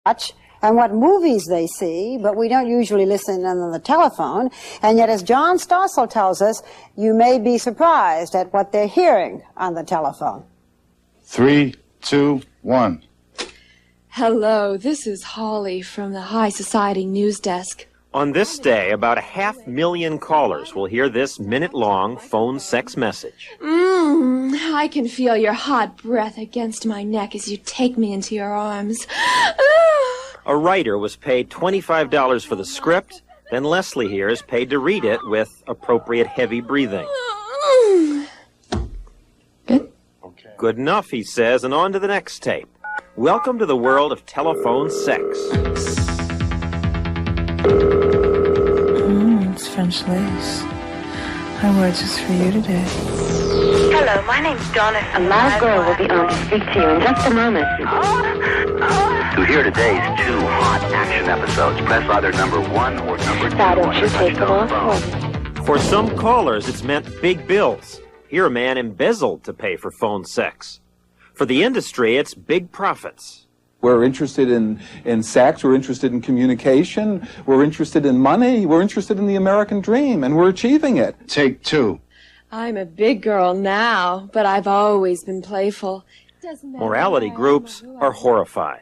watch and what movies they see, but we don't usually listen on the telephone. And yet, as John Stossel tells us, you may be surprised at what they're hearing on the telephone. 3, 2, 1. Hello, this is Holly from the High Society News Desk. On this day, about 500,000 callers will hear this minute-long phone sex message. I can feel your hot breath against my neck as you take me into your arms. A writer was paid $25 for the script, then Leslie here is paid to read it with appropriate heavy breathing. Good? Okay. Good enough, he says, and on to the next tape. Welcome to the world of telephone sex. It's French lace. I wore it just for you today. Hello, my name's Donna. A live girl will be on to speak to you in just a moment. To hear today's 2 hot action episodes, press either number 1 or number 2 on your touchtone phone. For some callers, it's meant big bills. Here, a man embezzled to pay for phone sex. For the industry, it's big profits. We're interested in sex, we're interested in communication, we're interested in money, we're interested in the American dream, and we're achieving it. Take 2. I'm a big girl now, but I've always been playful. Morality groups are horrified.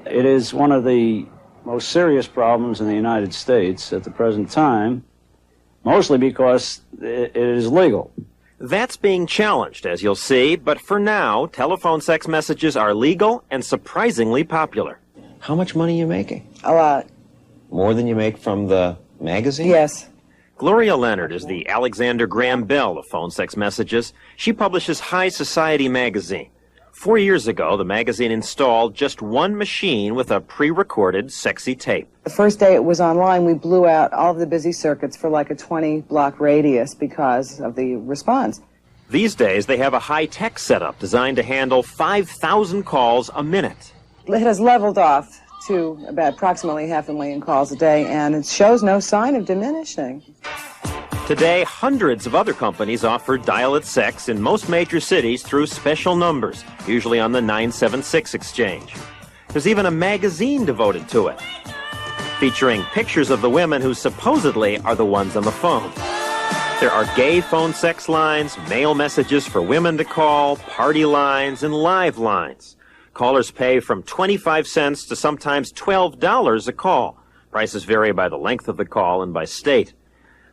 It is one of the most serious problems in the United States at the present time, mostly because it is legal. That's being challenged, as you'll see, but for now, telephone sex messages are legal and surprisingly popular. How much money are you making? A lot. More than you make from the magazine? Yes. Gloria Leonard is the Alexander Graham Bell of phone sex messages. She publishes High Society magazine. 4 years ago, the magazine installed just one machine with a pre-recorded sexy tape. The first day it was online, we blew out all of the busy circuits for like a 20-block radius because of the response. These days, they have a high-tech setup designed to handle 5,000 calls a minute. It has leveled off to about approximately 500,000 calls a day, and it shows no sign of diminishing. Today, hundreds of other companies offer dial-it sex in most major cities through special numbers, usually on the 976 exchange. There's even a magazine devoted to it, featuring pictures of the women who supposedly are the ones on the phone. There are gay phone sex lines, mail messages for women to call, party lines, and live lines. Callers pay from 25 cents to sometimes $12 a call. Prices vary by the length of the call and by state.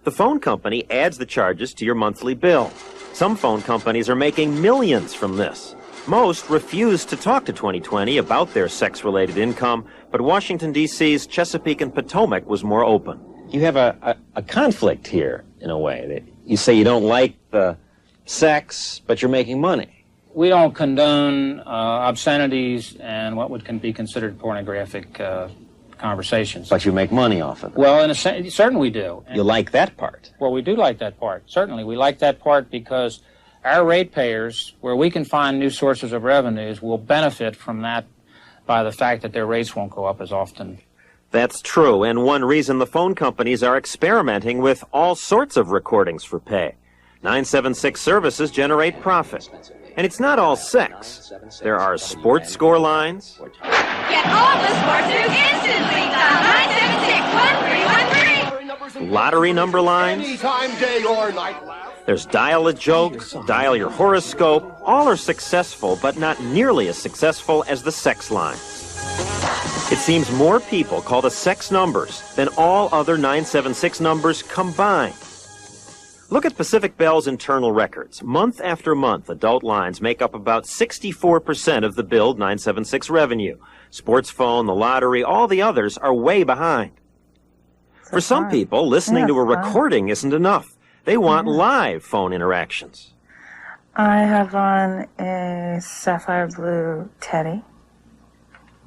The phone company adds the charges to your monthly bill. Some phone companies are making millions from this. Most refuse to talk to 2020 about their sex-related income, but Washington, D.C.'s Chesapeake and Potomac was more open. You have a conflict here, in a way. That you say you don't like the sex, but you're making money. We don't condone obscenities and what can be considered pornographic conversations. But you make money off of it. Well, in a sense, certainly we do. You like that part? Well, we do like that part. Certainly, we like that part because our ratepayers, where we can find new sources of revenues, will benefit from that by the fact that their rates won't go up as often. That's true, and one reason the phone companies are experimenting with all sorts of recordings for pay. 976 services generate profit. And it's not all sex. There are sports score lines. Get all the sports news instantly. Dial 976-1313. Lottery number lines. Anytime, day or night. There's dial-a-joke, dial your horoscope. All are successful, but not nearly as successful as the sex lines. It seems more people call the sex numbers than all other 976 numbers combined. Look at Pacific Bell's internal records. Month after month, adult lines make up about 64% of the billed 976 revenue. Sports phone, the lottery, all the others are way behind. For some people, listening to a recording isn't enough. They want live phone interactions. I have on a sapphire blue teddy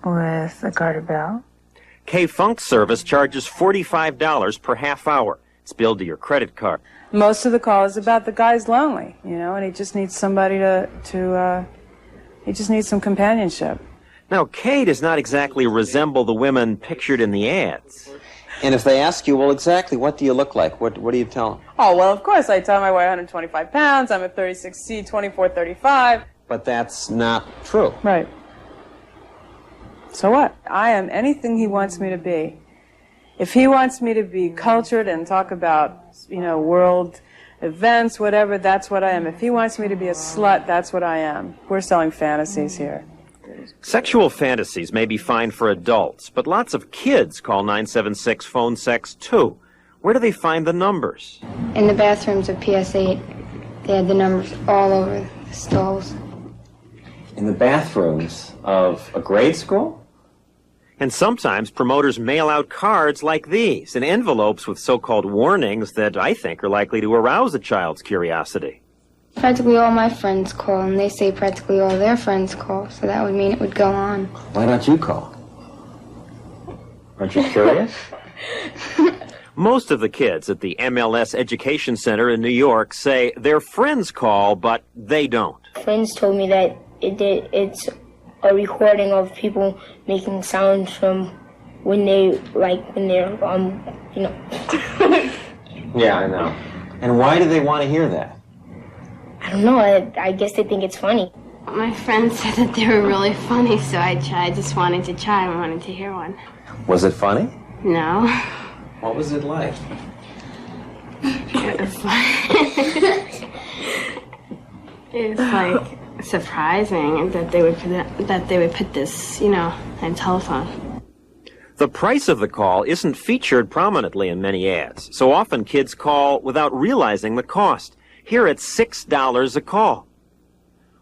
with a garter bell. K-Funk service charges $45 per half hour. It's billed to your credit card. Most of the call is about the guy's lonely, and he just needs somebody he just needs some companionship. Now, Kay does not exactly resemble the women pictured in the ads. And if they ask you, well, exactly, what do you look like? What do you tell them? Oh, well, of course, I tell them I weigh 125 pounds, I'm a 36C, 2435. But that's not true. Right. So what? I am anything he wants me to be. If he wants me to be cultured and talk about, world events, whatever, that's what I am. If he wants me to be a slut, that's what I am. We're selling fantasies here. Sexual fantasies may be fine for adults, but lots of kids call 976 phone sex too. Where do they find the numbers? In the bathrooms of PS8, they had the numbers all over the stalls. In the bathrooms of a grade school? And sometimes promoters mail out cards like these in envelopes with so-called warnings that I think are likely to arouse a child's curiosity. Practically all my friends call, and they say practically all their friends call, so that would mean it would go on. Why don't you call? Aren't you curious? Most of the kids at the MLS Education Center in New York say their friends call, but they don't. Friends told me that it's a recording of people making sounds from when they're, Yeah, I know. And why do they want to hear that? I don't know. I guess they think it's funny. My friends said that they were really funny, so I just wanted to try. I wanted to hear one. Was it funny? No. What was it like? It was like surprising that they would put this, on telephone. The price of the call isn't featured prominently in many ads, so often kids call without realizing the cost. Here it's $6 a call.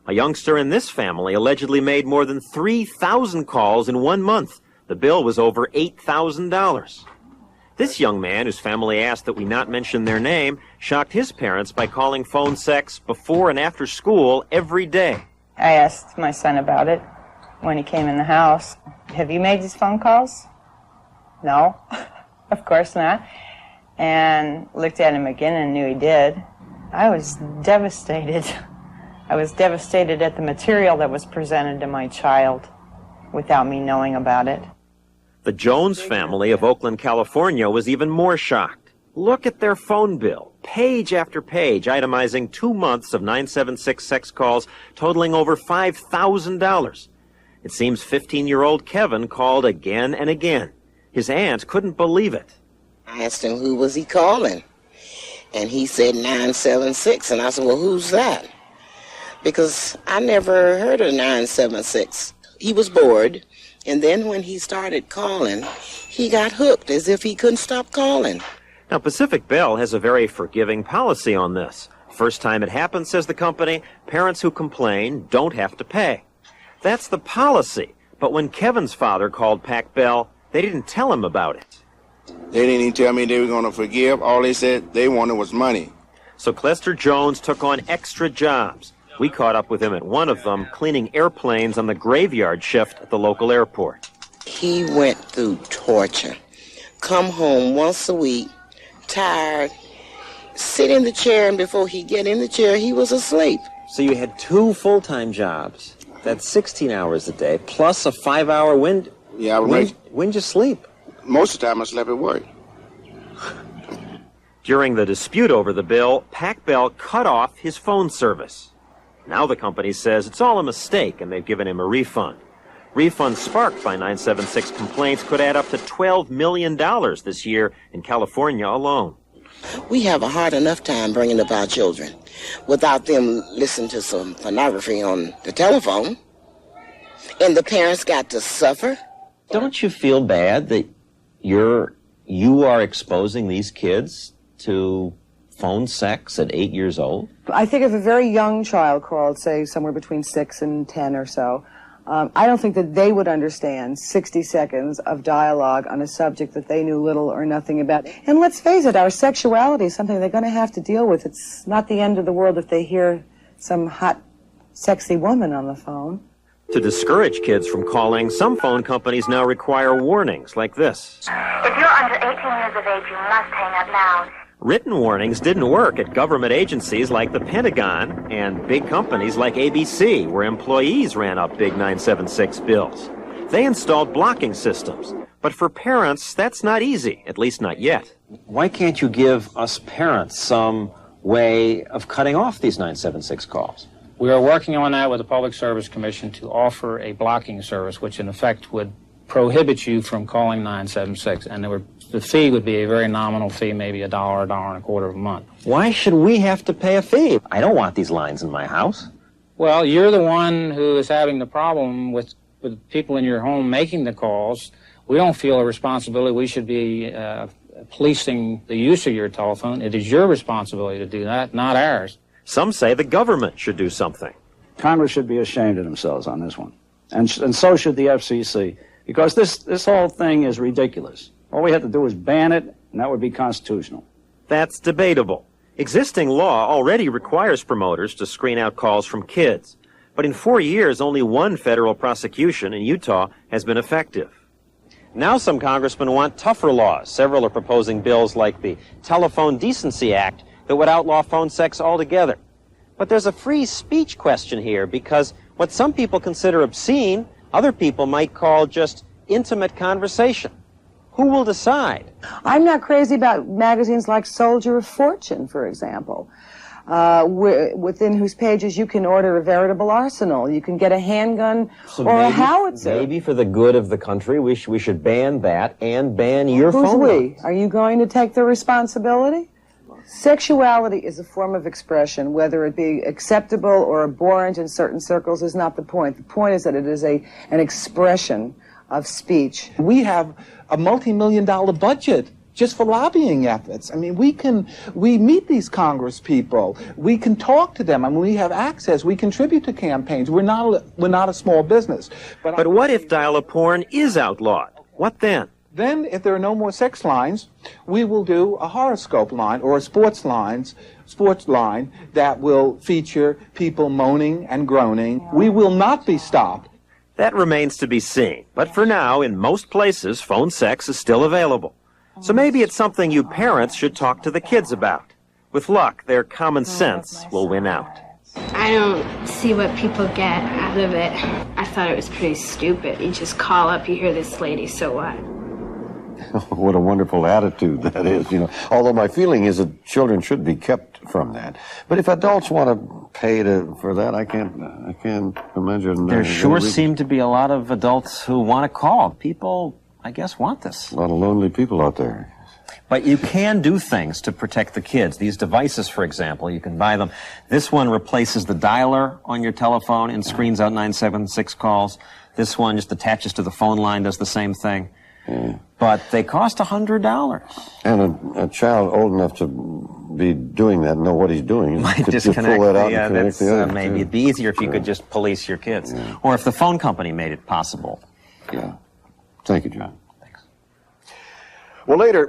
A youngster in this family allegedly made more than 3,000 calls in 1 month. The bill was over $8,000. This young man, whose family asked that we not mention their name, shocked his parents by calling phone sex before and after school every day. I asked my son about it when he came in the house. Have you made these phone calls? No, of course not. And looked at him again and knew he did. I was devastated. I was devastated at the material that was presented to my child without me knowing about it. The Jones family of Oakland, California was even more shocked. Look at their phone bill, page after page, itemizing 2 months of 976 sex calls totaling over $5,000. It seems 15-year-old Kevin called again and again. His aunt couldn't believe it. I asked him who was he calling, and he said 976, and I said, well, who's that? Because I never heard of 976. He was bored. And then when he started calling, he got hooked as if he couldn't stop calling. Now, Pacific Bell has a very forgiving policy on this. First time it happens, says the company, parents who complain don't have to pay. That's the policy. But when Kevin's father called Pac Bell, they didn't tell him about it. They didn't even tell me they were going to forgive. All they said they wanted was money. So Clester Jones took on extra jobs. We caught up with him at one of them, cleaning airplanes on the graveyard shift at the local airport. He went through torture. Come home once a week, tired, sit in the chair, and before he get in the chair, he was asleep. So you had 2 full-time jobs. That's 16 hours a day, plus a 5-hour wind. Yeah, When'd you sleep? Most of the time I slept at work. During the dispute over the bill, Pac Bell cut off his phone service. Now the company says it's all a mistake and they've given him a refund. Refunds sparked by 976 complaints could add up to $12 million this year in California alone. We have a hard enough time bringing up our children without them listening to some pornography on the telephone. And the parents got to suffer. Don't you feel bad that you are exposing these kids to phone sex at 8 years old? I think if a very young child called, say somewhere between 6 and 10 or so, I don't think that they would understand 60 seconds of dialogue on a subject that they knew little or nothing about. And let's face it, our sexuality is something they're going to have to deal with. It's not the end of the world if they hear some hot, sexy woman on the phone. To discourage kids from calling, some phone companies now require warnings like this. If you're under 18 years of age, you must hang up now. Written warnings didn't work at government agencies like the Pentagon and big companies like ABC, where employees ran up big 976 bills. They installed blocking systems. But for parents, that's not easy, at least not yet. Why can't you give us parents some way of cutting off these 976 calls? We are working on that with the Public Service Commission to offer a blocking service, which in effect would prohibit you from calling 976, and the fee would be a very nominal fee, maybe $1, $1.25 a month. Why should we have to pay a fee? I don't want these lines in my house. Well, you're the one who is having the problem with people in your home making the calls. We don't feel a responsibility. We should be policing the use of your telephone. It is your responsibility to do that, not ours. Some say the government should do something. Congress should be ashamed of themselves on this one. And so should the FCC, because this whole thing is ridiculous. All we have to do is ban it, and that would be constitutional. That's debatable. Existing law already requires promoters to screen out calls from kids. But in 4 years, only one federal prosecution in Utah has been effective. Now some congressmen want tougher laws. Several are proposing bills like the Telephone Decency Act that would outlaw phone sex altogether. But there's a free speech question here, because what some people consider obscene, other people might call just intimate conversation. Who will decide? I'm not crazy about magazines like Soldier of Fortune, for example, within whose pages you can order a veritable arsenal. You can get a handgun or a howitzer. Maybe for the good of the country, we should ban that and ban your phone. Who's we? Are you going to take the responsibility? Sexuality is a form of expression. Whether it be acceptable or abhorrent in certain circles is not the point. The point is that it is an expression of speech. We have a multi-million-dollar budget just for lobbying efforts. I mean, we meet these Congress people. We can talk to them. I mean, we have access. We contribute to campaigns. We're not a small business. But what if dial-a-porn is outlawed? What then? Then, if there are no more sex lines, we will do a horoscope line or a sports line that will feature people moaning and groaning. We will not be stopped. That remains to be seen. But for now, in most places, phone sex is still available. So maybe it's something you parents should talk to the kids about. With luck, their common sense will win out. I don't see what people get out of it. I thought it was pretty stupid. You just call up, you hear this lady, so what? What a wonderful attitude that is, you know. Although my feeling is that children should be kept from that. But if adults want to pay for that, I can't imagine. There sure seem to be a lot of adults who want to call. People, I guess, want this. A lot of lonely people out there. But you can do things to protect the kids. These devices, for example, you can buy them. This one replaces the dialer on your telephone and screens out 976 calls. This one just attaches to the phone line, does the same thing. Yeah. But they cost $100. And a child old enough to be doing that, know what he's doing, might could disconnect just pull that out the, and connect the other. Maybe it'd be easier if you could just police your kids. Yeah. Or if the phone company made it possible. Yeah. Thank you, John. Thanks. Well, later...